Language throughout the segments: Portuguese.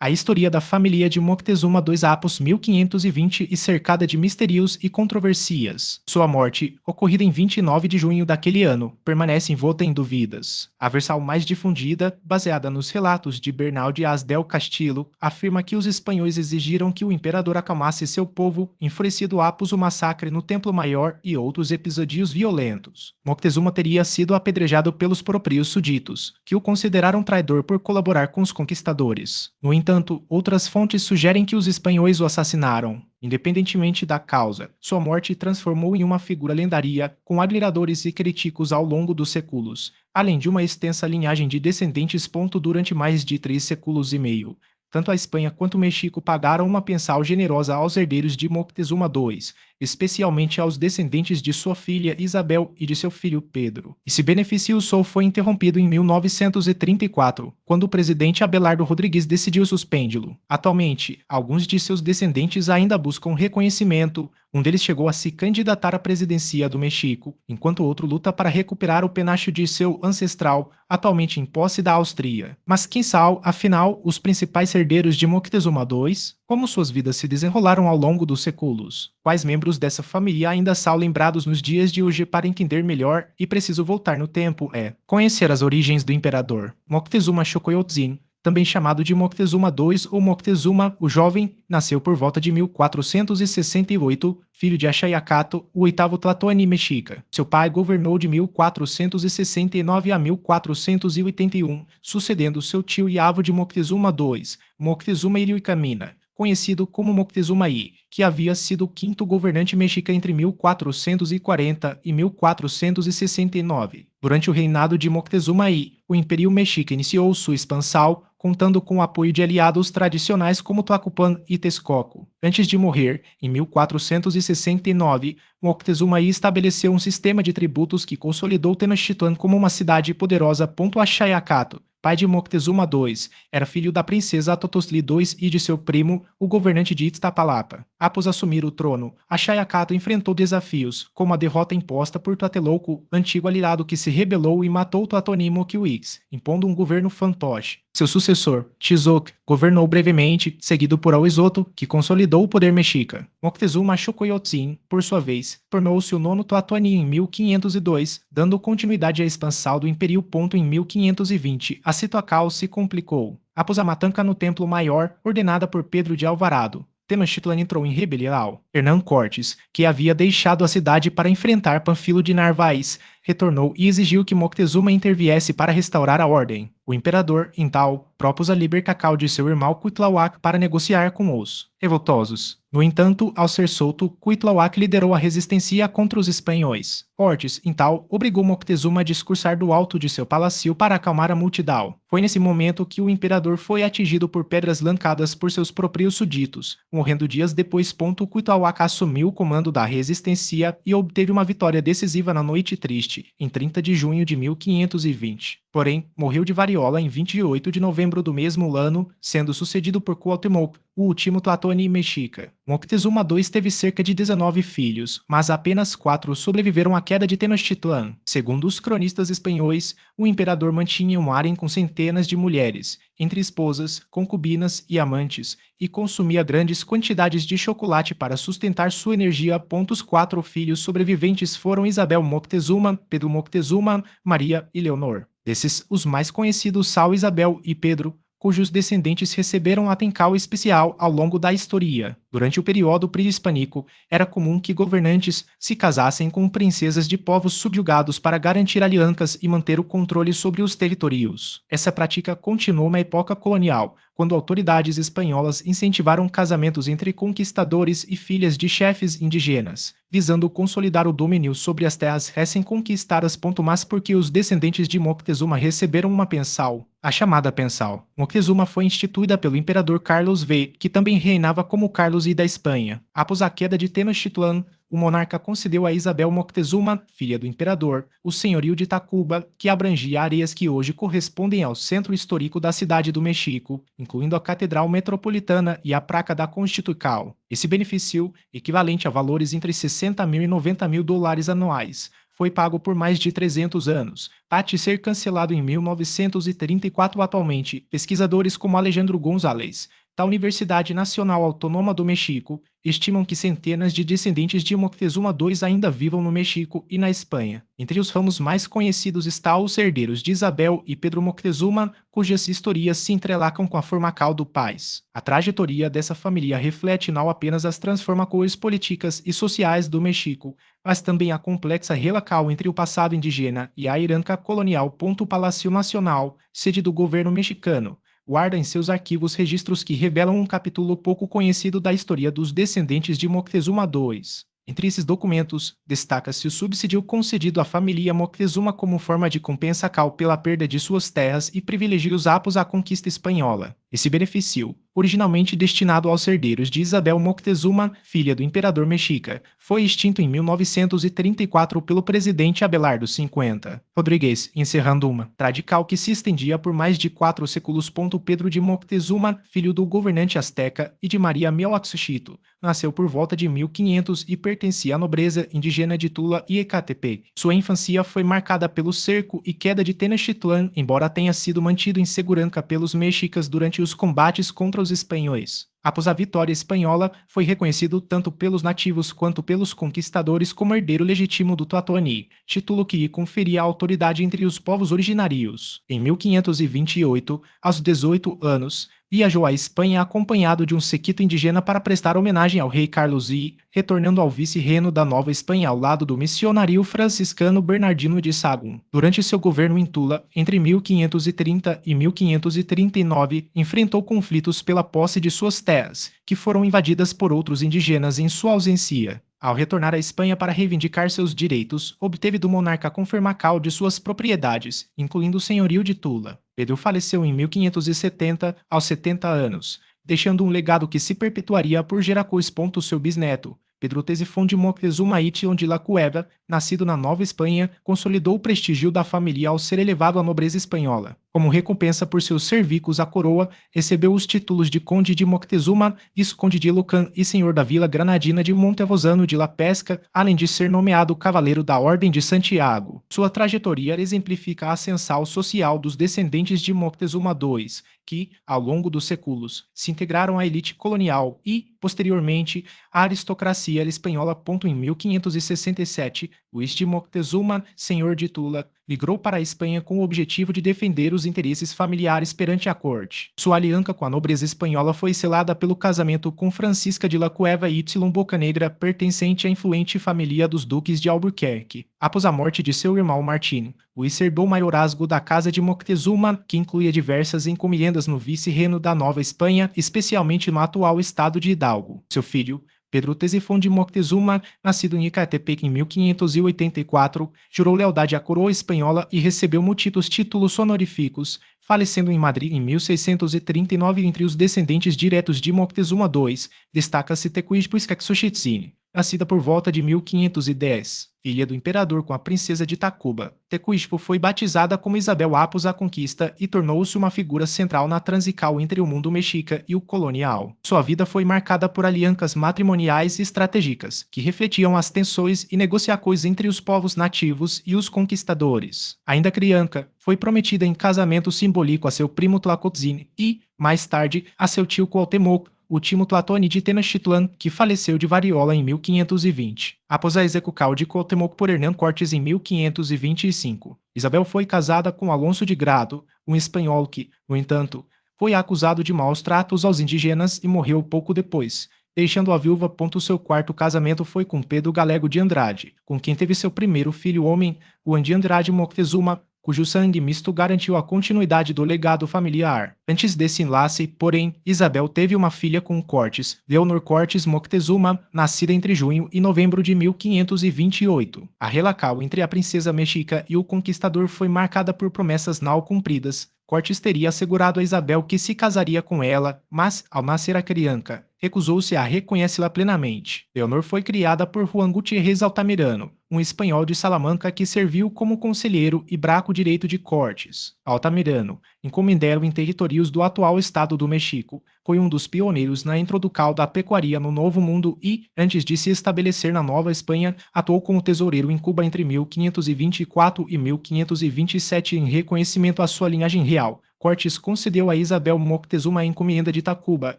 A história da família de Moctezuma II após 1520 e cercada de mistérios e controvérsias. Sua morte, ocorrida em 29 de junho daquele ano, permanece envolta em dúvidas. A versão mais difundida, baseada nos relatos de Bernal Diaz del Castillo, afirma que os espanhóis exigiram que o imperador acalmasse seu povo, enfurecido após o massacre no Templo Maior e outros episódios violentos. Moctezuma teria sido apedrejado pelos próprios súditos, que o consideraram traidor por colaborar com os conquistadores. No entanto, outras fontes sugerem que os espanhóis o assassinaram. Independentemente da causa, sua morte transformou em uma figura lendária, com admiradores e críticos ao longo dos séculos, além de uma extensa linhagem de descendentes. Durante mais de 3 séculos e meio, tanto a Espanha quanto o México pagaram uma pensão generosa aos herdeiros de Moctezuma II, especialmente aos descendentes de sua filha Isabel e de seu filho Pedro. Esse benefício só foi interrompido em 1934, quando o presidente Abelardo Rodrigues decidiu suspendê-lo. Atualmente, alguns de seus descendentes ainda buscam reconhecimento. Um deles chegou a se candidatar à presidência do México, enquanto outro luta para recuperar o penacho de seu ancestral, atualmente em posse da Áustria. Mas quem são, afinal, os principais herdeiros de Moctezuma II? Como suas vidas se desenrolaram ao longo dos séculos? Quais membros dessa família ainda são lembrados nos dias de hoje? Para entender melhor, e preciso voltar no tempo, conhecer as origens do imperador. Moctezuma Xocoyotzin, também chamado de Moctezuma II ou Moctezuma o Jovem, nasceu por volta de 1468, filho de Axayácatl, o oitavo Tlatoani mexica. Seu pai governou de 1469 a 1481, sucedendo seu tio e avô de Moctezuma II, Moctezuma Ilhuicamina, conhecido como Moctezuma I, que havia sido o quinto governante mexica entre 1440 e 1469. Durante o reinado de Moctezuma I, o Império Mexica iniciou sua expansão, contando com o apoio de aliados tradicionais como Tlacopan e Texcoco. Antes de morrer, em 1469, Moctezuma I estabeleceu um sistema de tributos que consolidou Tenochtitlan como uma cidade poderosa. Axayácatl, pai de Moctezuma II, era filho da princesa Totozli II e de seu primo, o governante de Iztapalapa. Após assumir o trono, Axayácatl enfrentou desafios, como a derrota imposta por Tlatelolco, antigo aliado que se rebelou e matou Tlatoani Moquihuix, impondo um governo fantoche. Seu sucessor, Tizoc, governou brevemente, seguido por Auezoto, que consolidou o poder mexica. Moctezuma Xocoyotzin, por sua vez, tornou-se o nono Tlatoani em 1502, dando continuidade à expansão do Império. Em 1520, a situação se complicou. Após a matança no Templo Maior, ordenada por Pedro de Alvarado, Tenochtitlan entrou em rebelião. Hernán Cortés, que havia deixado a cidade para enfrentar Panfilo de Narvaez, retornou e exigiu que Moctezuma interviesse para restaurar a ordem. O imperador, então, propôs a libertação de seu irmão Cuitlahuac para negociar com os revoltosos. No entanto, ao ser solto, Cuitlahuac liderou a resistência contra os espanhóis. Cortés, então, obrigou Moctezuma a discursar do alto de seu palácio para acalmar a multidão. Foi nesse momento que o imperador foi atingido por pedras lançadas por seus próprios súditos, morrendo dias depois. Cuitlahuac assumiu o comando da resistência e obteve uma vitória decisiva na Noite Triste, em 30 de junho de 1520. Porém, morreu de varíola em 28 de novembro do mesmo ano, sendo sucedido por Cuauhtémoc, o último Tlatoani mexica. Moctezuma II teve cerca de 19 filhos, mas apenas 4 sobreviveram à queda de Tenochtitlan. Segundo os cronistas espanhóis, o imperador mantinha um harém com centenas de mulheres, entre esposas, concubinas e amantes, e consumia grandes quantidades de chocolate para sustentar sua energia. Os 4 filhos sobreviventes foram Isabel Moctezuma, Pedro Moctezuma, Maria e Leonor. Desses, os mais conhecidos são Isabel e Pedro, cujos descendentes receberam atenção especial ao longo da história. Durante o período pré-hispânico, era comum que governantes se casassem com princesas de povos subjugados para garantir alianças e manter o controle sobre os territórios. Essa prática continuou na época colonial, quando autoridades espanholas incentivaram casamentos entre conquistadores e filhas de chefes indígenas, visando consolidar o domínio sobre as terras recém-conquistadas. Mas porque os descendentes de Moctezuma receberam uma pensão, a chamada pensão. Moctezuma foi instituída pelo imperador Carlos V, que também reinava como Carlos I da Espanha. Após a queda de Tenochtitlan, o monarca concedeu a Isabel Moctezuma, filha do imperador, o senhorio de Tacuba, que abrangia áreas que hoje correspondem ao centro histórico da cidade do México, incluindo a Catedral Metropolitana e a Praça da Constituição. Esse benefício, equivalente a valores entre 60 mil e 90 mil dólares anuais, foi pago por mais de 300 anos, até ser cancelado em 1934 atualmente. Pesquisadores como Alejandro González, da Universidade Nacional Autônoma do México, estimam que centenas de descendentes de Moctezuma II ainda vivam no México e na Espanha. Entre os ramos mais conhecidos estão os herdeiros de Isabel e Pedro Moctezuma, cujas historias se entrelacam com a formacal do pais. A trajetória dessa família reflete não apenas as transformações políticas e sociais do México, mas também a complexa relação entre o passado indígena e a herança colonial. O Palácio Nacional, sede do governo mexicano, guarda em seus arquivos registros que revelam um capítulo pouco conhecido da história dos descendentes de Moctezuma II. Entre esses documentos, destaca-se o subsídio concedido à família Moctezuma como forma de compensa pela perda de suas terras e privilégios após a conquista espanhola. Esse benefício, originalmente destinado aos herdeiros de Isabel Moctezuma, filha do imperador mexica, foi extinto em 1934 pelo presidente Abelardo Cinquenta Rodrigues, encerrando uma tradical que se estendia por mais de 4 séculos. Pedro de Moctezuma, filho do governante azteca e de Maria Mioxuxito, nasceu por volta de 1500 e pertencia à nobreza indígena de Tula e Ecatepec. Sua infância foi marcada pelo cerco e queda de Tenochtitlan, embora tenha sido mantido em segurança pelos mexicas durante os combates contra os espanhóis. Após a vitória espanhola, foi reconhecido tanto pelos nativos quanto pelos conquistadores como herdeiro legítimo do Tlatoani, título que lhe conferia a autoridade entre os povos originários. Em 1528, aos 18 anos, viajou à Espanha acompanhado de um séquito indígena para prestar homenagem ao rei Carlos I, retornando ao vice-reino da Nova Espanha ao lado do missionário franciscano Bernardino de Sahagún. Durante seu governo em Tula, entre 1530 e 1539, enfrentou conflitos pela posse de suas terras, que foram invadidas por outros indígenas em sua ausência. Ao retornar à Espanha para reivindicar seus direitos, obteve do monarca a confirmação de suas propriedades, incluindo o senhorio de Tula. Pedro faleceu em 1570, aos 70 anos, deixando um legado que se perpetuaria por gerações. Seu bisneto, Pedro Tesifón de Moctezuma Ition de la Cueva, nascido na Nova Espanha, consolidou o prestígio da família ao ser elevado à nobreza espanhola. Como recompensa por seus serviços à coroa, recebeu os títulos de Conde de Moctezuma, Visconde de Lucan e Senhor da Vila Granadina de Montevozano de La Pesca, além de ser nomeado Cavaleiro da Ordem de Santiago. Sua trajetória exemplifica a ascensão social dos descendentes de Moctezuma II, que, ao longo dos séculos, se integraram à elite colonial e, posteriormente, à aristocracia espanhola. Em 1567, Luís de Moctezuma, senhor de Tula, migrou para a Espanha com o objetivo de defender os interesses familiares perante a corte. Sua aliança com a nobreza espanhola foi selada pelo casamento com Francisca de la Cueva y Bocanegra, pertencente à influente família dos duques de Albuquerque. Após a morte de seu irmão Martín, Luís herdou o maiorazgo da Casa de Moctezuma, que incluía diversas encomendas no vice-reino da Nova Espanha, especialmente no atual estado de Hidalgo. Seu filho, Pedro Tesifón de Moctezuma, nascido em Ecatepec em 1584, jurou lealdade à coroa espanhola e recebeu múltiplos títulos honoríficos, falecendo em Madrid em 1639. Entre os descendentes diretos de Moctezuma II, destaca-se Tecuichpo-Escacsochitzin, nascida por volta de 1510, filha do imperador com a princesa de Tacuba. Tecuichpo foi batizada como Isabel após a conquista e tornou-se uma figura central na transição entre o mundo mexica e o colonial. Sua vida foi marcada por alianças matrimoniais e estratégicas, que refletiam as tensões e negociações entre os povos nativos e os conquistadores. Ainda criança, foi prometida em casamento simbólico a seu primo Tlacotzin e, mais tarde, a seu tio Cuauhtémoc, último Tlatoani de Tenochtitlan, que faleceu de varíola em 1520. Após a execução de Cuauhtémoc por Hernán Cortés em 1525, Isabel foi casada com Alonso de Grado, um espanhol que, no entanto, foi acusado de maus tratos aos indígenas e morreu pouco depois, deixando-a viúva. Seu quarto casamento foi com Pedro Galego de Andrade, com quem teve seu primeiro filho homem, Juan de Andrade Moctezuma, cujo sangue misto garantiu a continuidade do legado familiar. Antes desse enlace, porém, Isabel teve uma filha com Cortes, Leonor Cortes Moctezuma, nascida entre junho e novembro de 1528. A relação entre a princesa mexica e o conquistador foi marcada por promessas não cumpridas. Cortes teria assegurado a Isabel que se casaria com ela, mas, ao nascer a criança, recusou-se a reconhecê-la plenamente. Leonor foi criada por Juan Gutiérrez Altamirano, um espanhol de Salamanca que serviu como conselheiro e braço direito de Cortes. Altamirano, encomendero em territórios do atual estado do México, foi um dos pioneiros na introdução da pecuária no Novo Mundo e, antes de se estabelecer na Nova Espanha, atuou como tesoureiro em Cuba entre 1524 e 1527 em reconhecimento à sua linhagem real. Cortes concedeu a Isabel Moctezuma a encomenda de Tacuba,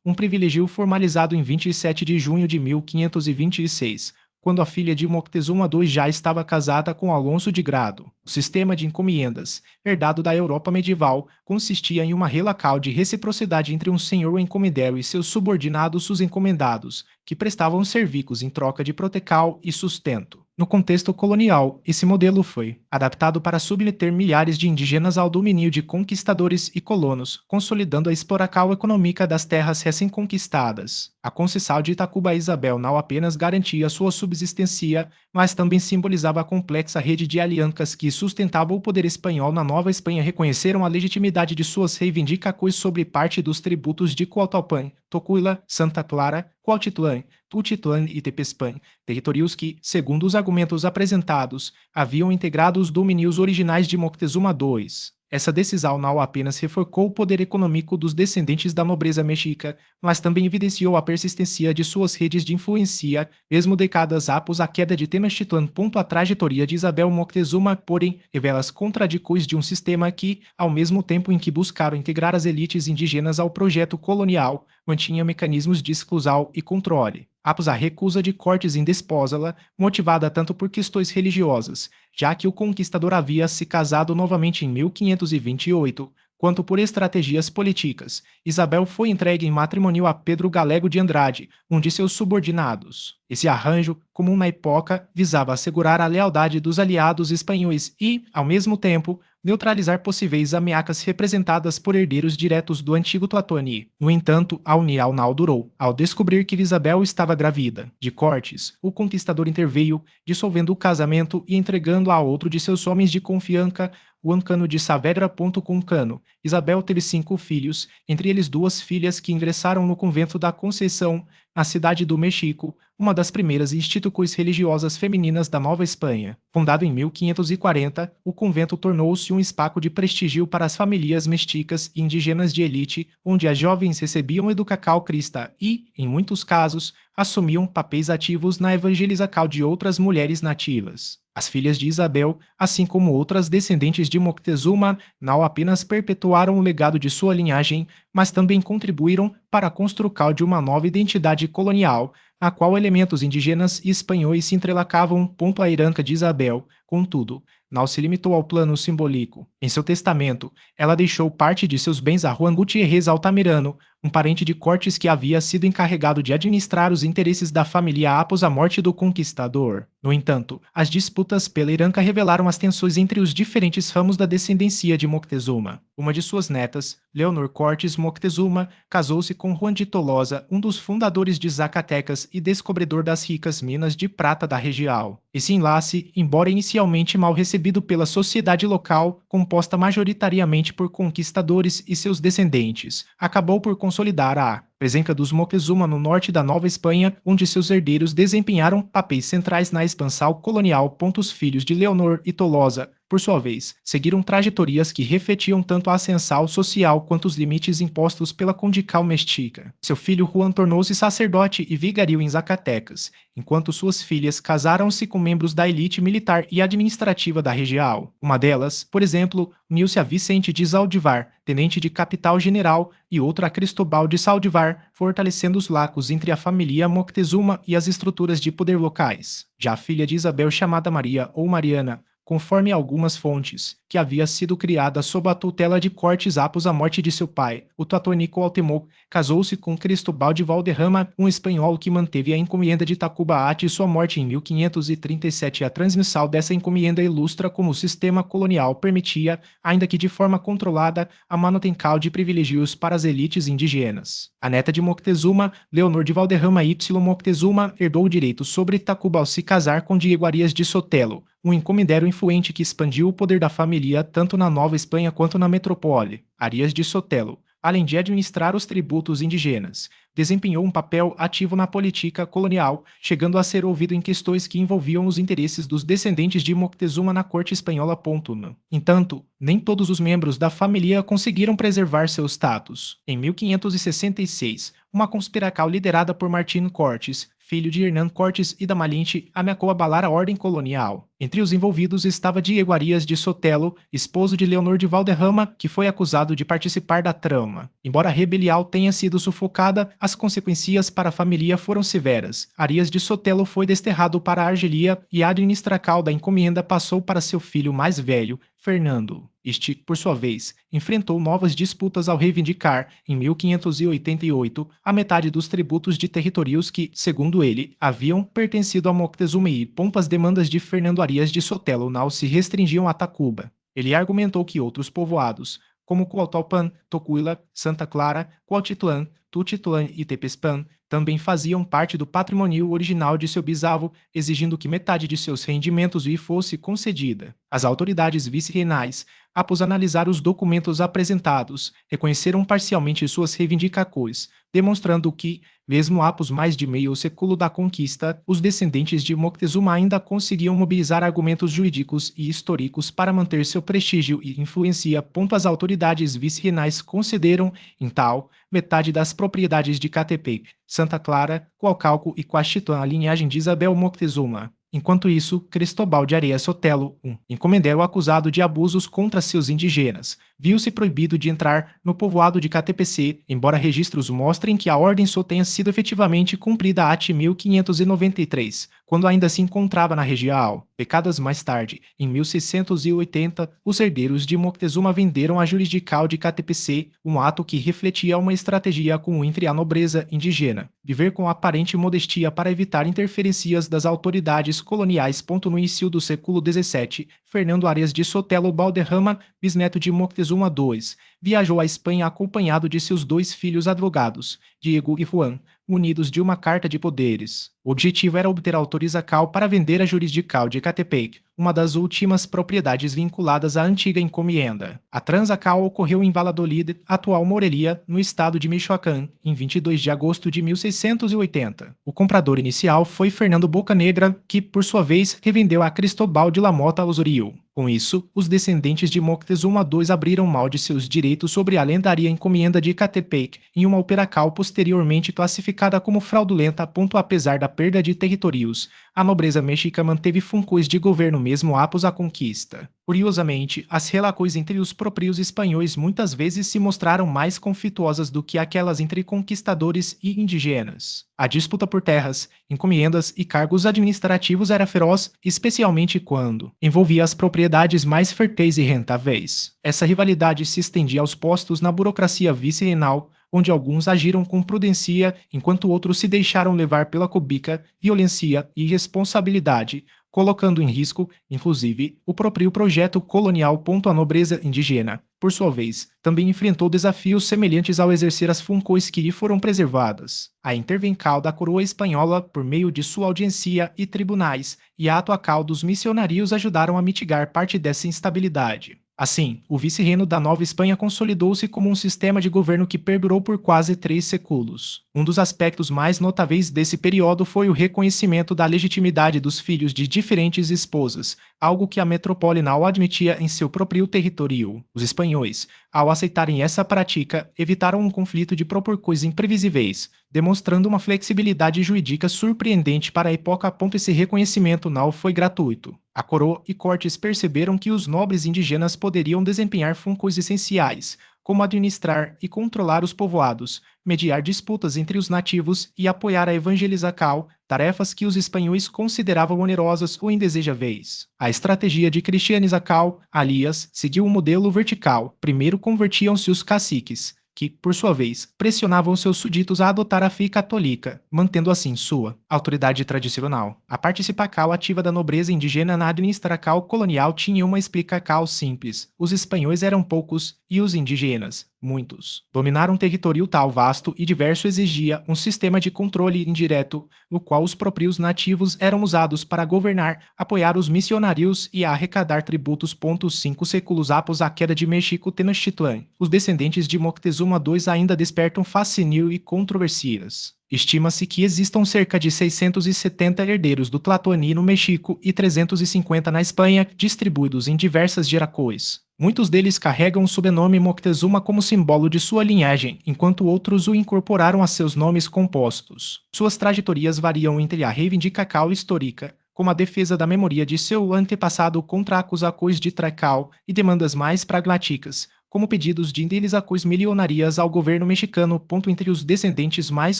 um privilégio formalizado em 27 de junho de 1526, quando a filha de Moctezuma II já estava casada com Alonso de Grado. O sistema de encomendas, herdado da Europa medieval, consistia em uma relação de reciprocidade entre um senhor encomendero e seus subordinados os encomendados, que prestavam serviços em troca de proteção e sustento. No contexto colonial, esse modelo foi adaptado para submeter milhares de indígenas ao domínio de conquistadores e colonos, consolidando a exploração econômica das terras recém-conquistadas. A concessão de Tacuba a Isabel não apenas garantia sua subsistência, mas também simbolizava a complexa rede de alianças que sustentava o poder espanhol na Nova Espanha. Reconheceram a legitimidade de suas reivindicações sobre parte dos tributos de Cuauhtémoc, Tocuila, Santa Clara, Cuautitlán, Tultitlán e Tepezpan, territórios que, segundo os argumentos apresentados, haviam integrado os domínios originais de Moctezuma II. Essa decisão não apenas reforçou o poder econômico dos descendentes da nobreza mexica, mas também evidenciou a persistência de suas redes de influência, mesmo décadas após a queda de Tenochtitlan. A trajetória de Isabel Moctezuma, porém, revela as contradições de um sistema que, ao mesmo tempo em que buscaram integrar as elites indígenas ao projeto colonial, mantinha mecanismos de exclusão e controle. Após a recusa de Cortes em despojá-la, motivada tanto por questões religiosas, já que o conquistador havia se casado novamente em 1528, quanto por estratégias políticas, Isabel foi entregue em matrimônio a Pedro Galego de Andrade, um de seus subordinados. Esse arranjo, comum na época, visava assegurar a lealdade dos aliados espanhóis e, ao mesmo tempo, neutralizar possíveis ameaças representadas por herdeiros diretos do antigo Tlatoni. No entanto, a união não durou. Ao descobrir que Isabel estava grávida de Cortes, o conquistador interveio, dissolvendo o casamento e entregando a outro de seus homens de confiança, Juan Cano de Saavedra. Com Cano, Isabel teve 5 filhos, entre eles 2 filhas que ingressaram no convento da Conceição, na cidade do México, uma das primeiras instituições religiosas femininas da Nova Espanha. Fundado em 1540, o convento tornou-se um espaço de prestígio para as famílias mexicas e indígenas de elite, onde as jovens recebiam educação cristã e, em muitos casos, assumiam papéis ativos na evangelização de outras mulheres nativas. As filhas de Isabel, assim como outras descendentes de Moctezuma, não apenas perpetuaram o legado de sua linhagem, mas também contribuíram para a construção de uma nova identidade colonial, na qual elementos indígenas e espanhóis se entrelacavam. A herança de Isabel, contudo, não se limitou ao plano simbólico. Em seu testamento, ela deixou parte de seus bens a Juan Gutiérrez Altamirano, um parente de Cortes que havia sido encarregado de administrar os interesses da família após a morte do conquistador. No entanto, as disputas pela herança revelaram as tensões entre os diferentes ramos da descendência de Moctezuma. Uma de suas netas, Leonor Cortes Moctezuma, casou-se com Juan de Tolosa, um dos fundadores de Zacatecas e descobridor das ricas minas de prata da região. Esse enlace, embora inicialmente mal recebido pela sociedade local, composta majoritariamente por conquistadores e seus descendentes, acabou por consolidar a presença dos Moctezuma no norte da Nova Espanha, onde seus herdeiros desempenharam papéis centrais na expansão colonial. Os filhos de Leonor e Tolosa, por sua vez, seguiram trajetórias que refletiam tanto a ascensão social quanto os limites impostos pela condição mexica. Seu filho Juan tornou-se sacerdote e vigario em Zacatecas, enquanto suas filhas casaram-se com membros da elite militar e administrativa da região. Uma delas, por exemplo, uniu-se a Vicente de Zaldivar, tenente de capital-general, e outra a Cristóbal de Saldivar, fortalecendo os laços entre a família Moctezuma e as estruturas de poder locais. Já a filha de Isabel, chamada Maria ou Mariana, conforme algumas fontes, que havia sido criada sob a tutela de Cortes após a morte de seu pai, o Tlatoni Cuauhtémoc, casou-se com Cristóbal de Valderrama, um espanhol que manteve a encomenda de Tacuba até sua morte em 1537. A transmissão dessa encomenda ilustra como o sistema colonial permitia, ainda que de forma controlada, a manutenção de privilégios para as elites indígenas. A neta de Moctezuma, Leonor de Valderrama y Moctezuma, herdou o direito sobre Tacuba ao se casar com Diego Arias de Sotelo, um encomendero influente que expandiu o poder da família tanto na Nova Espanha quanto na metrópole. Arias de Sotelo, além de administrar os tributos indígenas, desempenhou um papel ativo na política colonial, chegando a ser ouvido em questões que envolviam os interesses dos descendentes de Moctezuma na corte espanhola. No entanto, nem todos os membros da família conseguiram preservar seu status. Em 1566, uma conspiracal liderada por Martín Cortes, filho de Hernán Cortes e da Malinche, ameaçou abalar a ordem colonial. Entre os envolvidos estava Diego Arias de Sotelo, esposo de Leonor de Valderrama, que foi acusado de participar da trama. Embora a rebelião tenha sido sufocada, as consequências para a família foram severas. Arias de Sotelo foi desterrado para a Argelia e a administração da encomenda passou para seu filho mais velho, Fernando. Este, por sua vez, enfrentou novas disputas ao reivindicar, em 1588, a metade dos tributos de territórios que, segundo ele, haviam pertencido a Moctezuma e as demandas de Fernando Arias de Sotelo não se restringiam a Tacuba. Ele argumentou que outros povoados, como Cuauhtémoc, Tocuila, Santa Clara, Cuautitlán, Tutitlán e Tepezpan, também faziam parte do patrimônio original de seu bisavô, exigindo que metade de seus rendimentos lhe fosse concedida. As autoridades vice-reinais, após analisar os documentos apresentados, reconheceram parcialmente suas reivindicações, demonstrando que, mesmo após mais de meio século da conquista, os descendentes de Moctezuma ainda conseguiam mobilizar argumentos jurídicos e históricos para manter seu prestígio e influência. As autoridades vice-reinais concederam, em tal, metade das propriedades de Catepec, Santa Clara, Coacalco e Coaxitlán à linhagem de Isabel Moctezuma. Enquanto isso, Cristóbal de Arias Sotelo, um encomendero acusado de abusos contra seus indígenas, viu-se proibido de entrar no povoado de Catepec, embora registros mostrem que a ordem só tenha sido efetivamente cumprida até 1593, quando ainda se encontrava na região. Décadas mais tarde, em 1680, os herdeiros de Moctezuma venderam a jurisdical de Catepec, um ato que refletia uma estratégia comum entre a nobreza indígena, viver com aparente modestia para evitar interferências das autoridades coloniais. No início do século XVII, Fernando Arias de Sotelo Valderrama, bisneto de Moctezuma II, viajou à Espanha acompanhado de seus dois filhos advogados, Diego e Juan, munidos de uma carta de poderes. O objetivo era obter autorização para vender a jurisdical de Catepec, uma das últimas propriedades vinculadas à antiga encomenda. A transação ocorreu em Valladolid, atual Morelia, no estado de Michoacán, em 22 de agosto de 1680. O comprador inicial foi Fernando Bocanegra, que, por sua vez, revendeu a Cristóbal de la Mota Osorio. Com isso, os descendentes de Moctezuma II abriram mão de seus direitos sobre a lendária encomenda de Catepec em uma operação posteriormente classificada como fraudulenta. Apesar da perda de territórios, a nobreza mexica manteve funções de governo mesmo após a conquista. Curiosamente, as relações entre os próprios espanhóis muitas vezes se mostraram mais conflituosas do que aquelas entre conquistadores e indígenas. A disputa por terras, encomendas e cargos administrativos era feroz, especialmente quando envolvia as propriedades mais férteis e rentáveis. Essa rivalidade se estendia aos postos na burocracia vice-reinal, onde alguns agiram com prudência, enquanto outros se deixaram levar pela cobiça, violência e irresponsabilidade, colocando em risco, inclusive, o próprio projeto colonial. A nobreza indígena, por sua vez, também enfrentou desafios semelhantes ao exercer as funções que lhe foram preservadas. A intervenção da coroa espanhola, por meio de sua audiência e tribunais, e a atuação dos missionários ajudaram a mitigar parte dessa instabilidade. Assim, o vice-reino da Nova Espanha consolidou-se como um sistema de governo que perdurou por quase 3 séculos. Um dos aspectos mais notáveis desse período foi o reconhecimento da legitimidade dos filhos de diferentes esposas, algo que a metrópole não admitia em seu próprio território. Os espanhóis, ao aceitarem essa prática, evitaram um conflito de proporções imprevisíveis, demonstrando uma flexibilidade jurídica surpreendente para a época. Esse reconhecimento não foi gratuito. A coroa e cortes perceberam que os nobres indígenas poderiam desempenhar funções essenciais, como administrar e controlar os povoados, mediar disputas entre os nativos e apoiar a evangelização, tarefas que os espanhóis consideravam onerosas ou indesejáveis. A estratégia de cristianização, aliás, seguiu um modelo vertical. Primeiro convertiam-se os caciques, que, por sua vez, pressionavam seus súditos a adotar a fé católica, mantendo assim sua autoridade tradicional. A participação ativa da nobreza indígena na administração colonial tinha uma explicação simples: os espanhóis eram poucos e os indígenas, muitos. Dominar um território tal vasto e diverso exigia um sistema de controle indireto, no qual os próprios nativos eram usados para governar, apoiar os missionários e arrecadar tributos. 5 séculos após a queda de México Tenochtitlan, os descendentes de Moctezuma II ainda despertam fascínio e controvérsias. Estima-se que existam cerca de 670 herdeiros do Tlatoani no México e 350 na Espanha, distribuídos em diversas gerações. Muitos deles carregam o sobrenome Moctezuma como símbolo de sua linhagem, enquanto outros o incorporaram a seus nomes compostos. Suas trajetórias variam entre a reivindicação histórica, como a defesa da memória de seu antepassado contra acusações de traição e demandas mais pragmáticas, como pedidos de indenizações milionárias ao governo mexicano. Entre os descendentes mais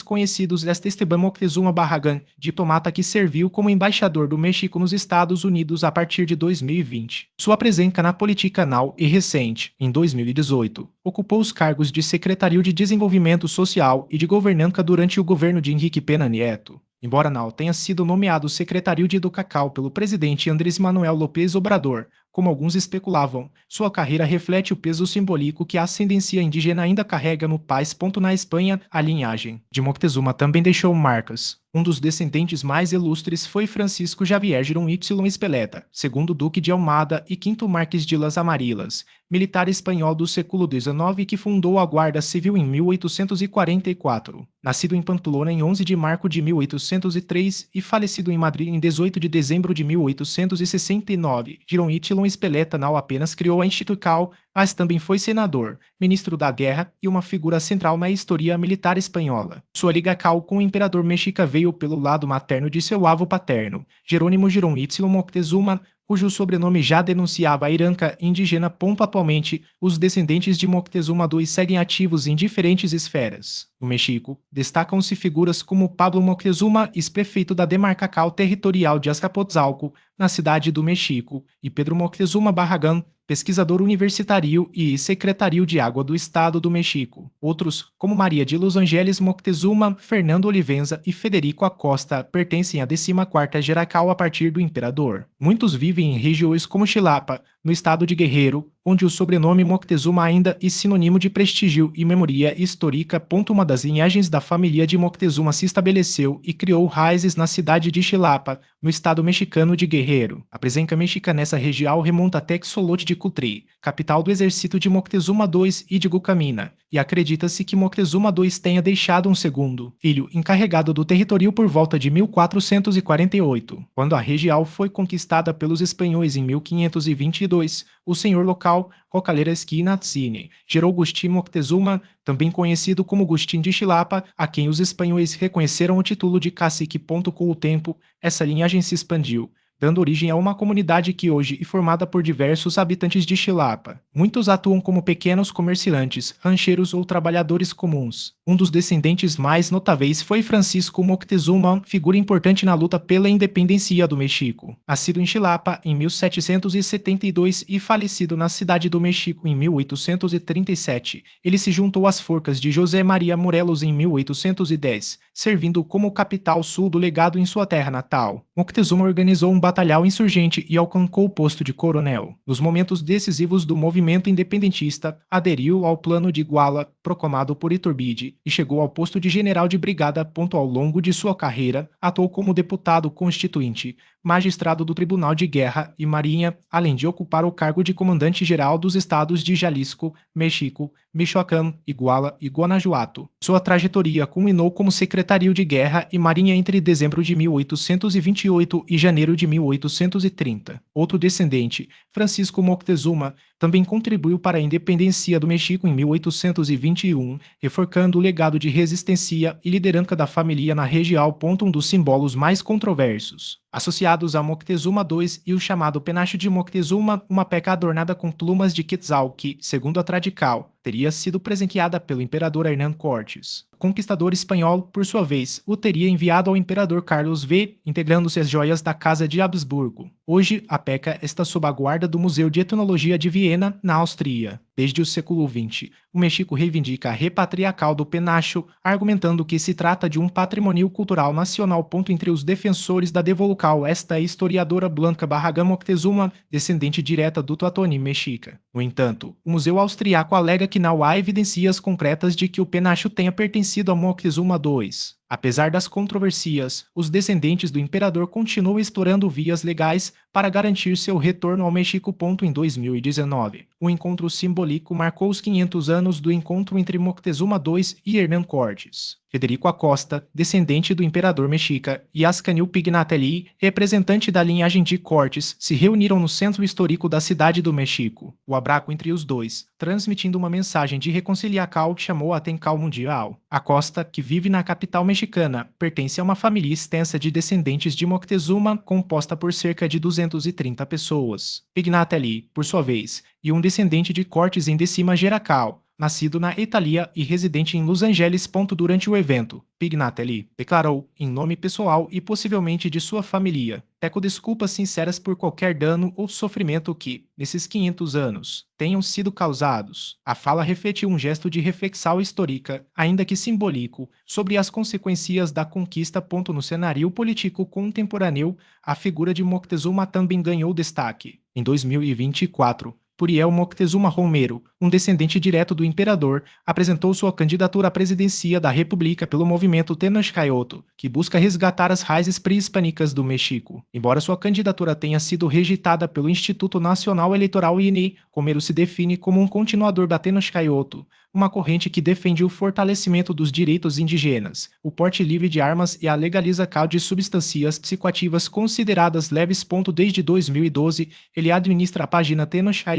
conhecidos desta Esteban Moctezuma Barragán, diplomata que serviu como embaixador do México nos Estados Unidos a partir de 2020. Sua presença na política anal e recente, em 2018, ocupou os cargos de secretário de Desenvolvimento Social e de Governança durante o governo de Henrique Pena Nieto. Embora Nau tenha sido nomeado secretário de Educação pelo presidente Andrés Manuel López Obrador, como alguns especulavam, sua carreira reflete o peso simbólico que a ascendência indígena ainda carrega no país. Na Espanha, a linhagem de Moctezuma também deixou marcas. Um dos descendentes mais ilustres foi Francisco Javier Girón y Espeleta, segundo Duque de Almada e quinto Marquês de Las Amarillas, militar espanhol do século XIX que fundou a Guarda Civil em 1844. Nascido em Pamplona em 11 de março de 1803 e falecido em Madrid em 18 de dezembro de 1869, Girón y Espeleta não apenas criou a instituição, mas também foi senador, ministro da Guerra e uma figura central na história militar espanhola. Sua ligação com o imperador mexica veio pelo lado materno de seu avô paterno, Jerônimo Girón y Moctezuma, cujo sobrenome já denunciava a herança indígena. Atualmente, os descendentes de Moctezuma II seguem ativos em diferentes esferas. No México, destacam-se figuras como Pablo Moctezuma, ex-prefeito da demarcação territorial de Azcapotzalco, na cidade do México, e Pedro Moctezuma Barragán, pesquisador universitário e secretário de Água do Estado do México. Outros, como Maria de Los Angeles Moctezuma, Fernando Olivenza e Federico Acosta, pertencem à 14ª geração a partir do imperador. Muitos vivem em regiões como Xilapa, no estado de Guerreiro, onde o sobrenome Moctezuma ainda é sinônimo de prestígio e memória histórica. Uma das linhagens da família de Moctezuma se estabeleceu e criou raízes na cidade de Xilapa, no estado mexicano de Guerreiro. A presença mexicana nessa região remonta até Xolote de Cutri, capital do exército de Moctezuma II e de Gucamina, e acredita-se que Moctezuma II tenha deixado um segundo filho encarregado do território por volta de 1448. Quando a região foi conquistada pelos espanhóis em 1522, o senhor local, Rocalera Esquina Cine, gerou Agustín Moctezuma, também conhecido como Agustín de Xilapa, a quem os espanhóis reconheceram o título de cacique. Com o tempo, essa linhagem se expandiu, dando origem a uma comunidade que hoje é formada por diversos habitantes de Xilapa. Muitos atuam como pequenos comerciantes, rancheiros ou trabalhadores comuns. Um dos descendentes mais notáveis foi Francisco Moctezuma, figura importante na luta pela independência do México. Nascido em Xilapa em 1772 e falecido na cidade do México em 1837, ele se juntou às forças de José Maria Morelos em 1810, servindo como capital sul do legado em sua terra natal. Moctezuma organizou um batalhão insurgente e alcancou o posto de coronel. Nos momentos decisivos do movimento independentista, aderiu ao Plano de Iguala, proclamado por Iturbide, e chegou ao posto de general de brigada. Ao longo de sua carreira, atuou como deputado constituinte, magistrado do Tribunal de Guerra e Marinha, além de ocupar o cargo de comandante-geral dos estados de Jalisco, México, Michoacán, Iguala e Guanajuato. Sua trajetória culminou como secretário de Guerra e Marinha entre dezembro de 1828 e janeiro de 1830. Outro descendente, Francisco Moctezuma, também contribuiu para a independência do México em 1821, reforçando o legado de resistência e liderança da família na região. Um dos símbolos mais controversos associados a Moctezuma II e o chamado penacho de Moctezuma, uma peca adornada com plumas de quetzal que, segundo a tradição, teria sido presenteada pelo imperador Hernán Cortés. O conquistador espanhol, por sua vez, o teria enviado ao imperador Carlos V, integrando-se às joias da Casa de Habsburgo. Hoje, a peca está sob a guarda do Museu de Etnologia de Viena, na Áustria. Desde o século XX, o México reivindica a repatriação do penacho, argumentando que se trata de um patrimônio cultural nacional. Entre os defensores da devolução local esta é a historiadora Blanca Barragán Moctezuma, descendente direta do Tlatoani mexica. No entanto, o Museu Austriaco alega que não há evidências concretas de que o penacho tenha pertencido a Moctezuma II. Apesar das controvérsias, os descendentes do imperador continuam explorando vias legais para garantir seu retorno ao México. Em 2019, o encontro simbólico marcou os 500 anos do encontro entre Moctezuma II e Hernán Cortés. Federico Acosta, descendente do imperador mexica, e Ascanio Pignatelli, representante da linhagem de Cortés, se reuniram no centro histórico da cidade do México. O abraço entre os dois, transmitindo uma mensagem de reconciliação, chamou a atenção mundial. Acosta, que vive na capital mexicana, pertence a uma família extensa de descendentes de Moctezuma, composta por cerca de 230 pessoas. Pignatelli, por sua vez, e um descendente de Cortés em Decima Geracal, nascido na Itália e residente em Los Angeles. Durante o evento, Pignatelli declarou, em nome pessoal e possivelmente de sua família, peço desculpas sinceras por qualquer dano ou sofrimento que, nesses 500 anos, tenham sido causados. A fala refletiu um gesto de reflexão histórica, ainda que simbólico, sobre as consequências da conquista. No cenário político contemporâneo, a figura de Moctezuma também ganhou destaque. Em 2024, Puriel Moctezuma Romero, um descendente direto do imperador, apresentou sua candidatura à presidência da República pelo movimento Tenochtitlan, que busca resgatar as raízes pré-hispânicas do México. Embora sua candidatura tenha sido rejeitada pelo Instituto Nacional Eleitoral INE, Romero se define como um continuador da Tenochtitlan, uma corrente que defende o fortalecimento dos direitos indígenas, o porte livre de armas e a legalização de substâncias psicoativas consideradas leves. Desde 2012, ele administra a página Tenochtitlan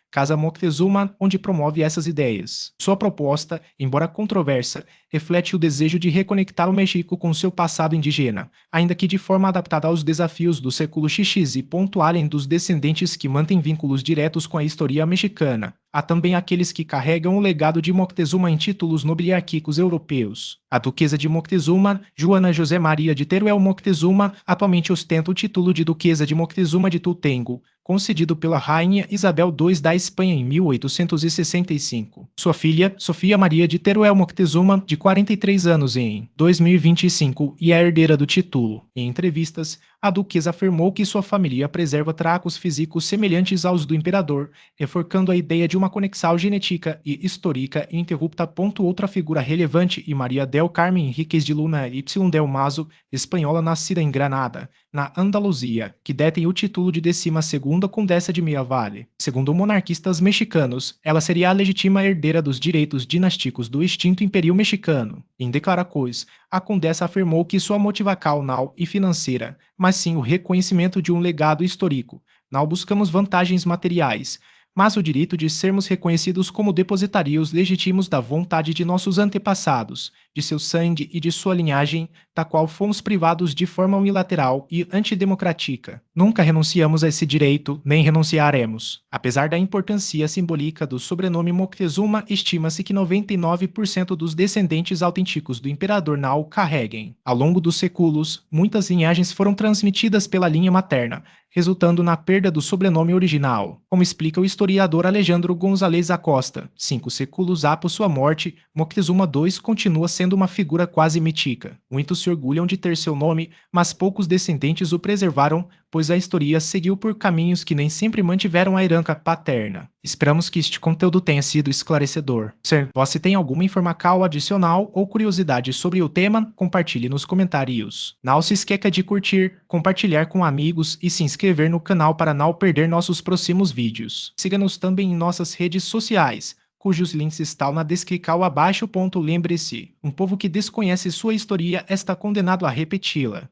Casa Moctezuma, onde promove essas ideias. Sua proposta, embora controversa, reflete o desejo de reconectar o México com seu passado indígena, ainda que de forma adaptada aos desafios do século XX e além dos descendentes que mantêm vínculos diretos com a história mexicana. Há também aqueles que carregam o legado de Moctezuma em títulos nobiliárquicos europeus. A duquesa de Moctezuma, Joana José Maria de Teruel Moctezuma, atualmente ostenta o título de Duquesa de Moctezuma de Tultengo, concedido pela Rainha Isabel II da Espanha em 1865. Sua filha, Sofia Maria de Teruel Moctezuma, de 43 anos em 2025, e é a herdeira do título. Em entrevistas, a duquesa afirmou que sua família preserva traços físicos semelhantes aos do imperador, reforçando a ideia de uma conexão genética e histórica ininterrupta. Outra figura relevante é Maria del Carmen Enríquez de Luna y del Mazo, espanhola nascida em Granada, na Andaluzia, que detém o título de 12ª Condessa de Miravalle. Segundo monarquistas mexicanos, ela seria a legítima herdeira dos direitos dinásticos do extinto Império Mexicano. Em declarações, a condessa afirmou que sua motivação não é financeira, mas sim o reconhecimento de um legado histórico. Não buscamos vantagens materiais, mas o direito de sermos reconhecidos como depositários legítimos da vontade de nossos antepassados, de seu sangue e de sua linhagem, da qual fomos privados de forma unilateral e antidemocrática. Nunca renunciamos a esse direito, nem renunciaremos. Apesar da importância simbólica do sobrenome Moctezuma, estima-se que 99% dos descendentes autênticos do imperador não o carreguem. Ao longo dos séculos, muitas linhagens foram transmitidas pela linha materna, resultando na perda do sobrenome original. Como explica o historiador Alejandro González Acosta, 5 séculos após sua morte, Moctezuma II continua sendo uma figura quase mítica. Muitos se orgulham de ter seu nome, mas poucos descendentes o preservaram, pois a história seguiu por caminhos que nem sempre mantiveram a herança paterna. Esperamos que este conteúdo tenha sido esclarecedor. Se você tem alguma informação adicional ou curiosidade sobre o tema, compartilhe nos comentários. Não se esqueça de curtir, compartilhar com amigos e se inscrever no canal para não perder nossos próximos vídeos. Siga-nos também em nossas redes sociais, cujos links estão na descrição abaixo. Lembre-se, um povo que desconhece sua história está condenado a repeti-la.